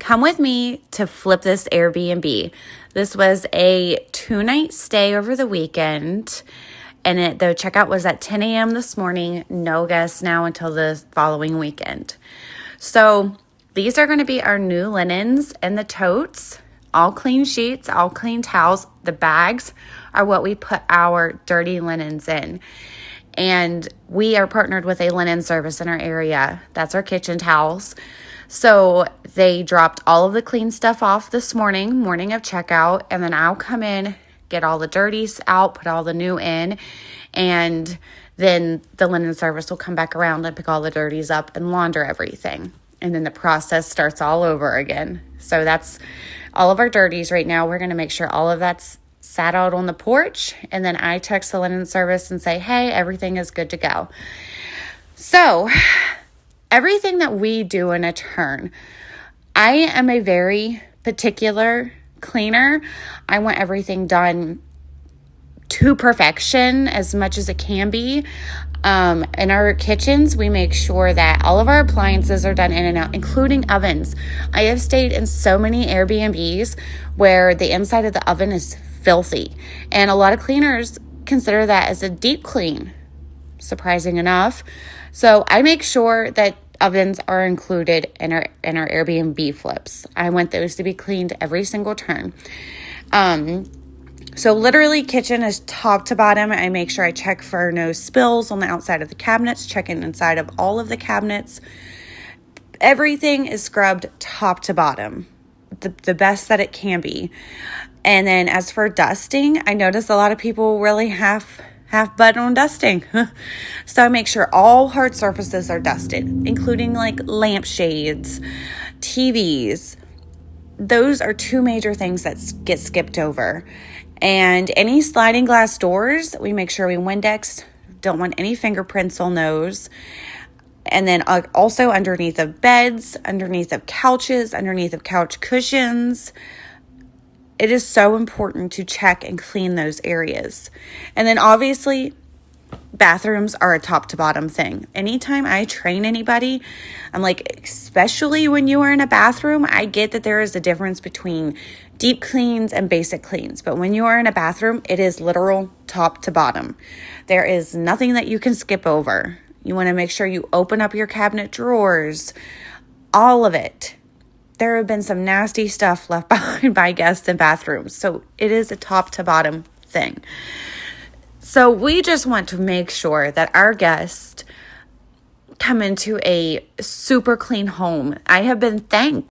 come with me to flip this Airbnb. This was a 2-night stay over the weekend, and the checkout was at 10 a.m. this morning. No guests now until the following weekend. So these are going to be our new linens and the totes, all clean sheets, all clean towels. The bags are what we put our dirty linens in. And we are partnered with a linen service in our area. That's our kitchen towels. So they dropped all of the clean stuff off this morning of checkout, and then I'll come in, get all the dirties out, put all the new in, and then the linen service will come back around and pick all the dirties up and launder everything. And then the process starts all over again. So that's all of our dirties right now. We're going to make sure all of that's sat out on the porch, and then I text the linen service and say, hey, everything is good to go. So everything that we do in a turn, I am a very particular cleaner. I want everything done to perfection as much as it can be. In our kitchens, we make sure that all of our appliances are done in and out, including ovens. I have stayed in so many Airbnbs where the inside of the oven is filthy, and a lot of cleaners consider that as a deep clean, surprising enough. So I make sure that ovens are included in our Airbnb flips. I want those to be cleaned every single turn. So literally kitchen is top to bottom. I make sure I check for no spills on the outside of the cabinets, checking inside of all of the cabinets. Everything is scrubbed top to bottom, the best that it can be. And then as for dusting, I notice a lot of people really half butt on dusting. So I make sure all hard surfaces are dusted, including like lampshades, TVs. Those are two major things that get skipped over. And any sliding glass doors, we make sure we Windex. Don't want any fingerprints on those. And then also underneath of beds, underneath of couches, underneath of couch cushions. It is so important to check and clean those areas. And then obviously, bathrooms are a top to bottom thing. Anytime I train anybody, I'm like, especially when you are in a bathroom, I get that there is a difference between deep cleans and basic cleans. But when you are in a bathroom, it is literal top to bottom. There is nothing that you can skip over. You want to make sure you open up your cabinet drawers, all of it. There have been some nasty stuff left behind by guests in bathrooms. So it is a top to bottom thing. So we just want to make sure that our guests come into a super clean home. I have been thanked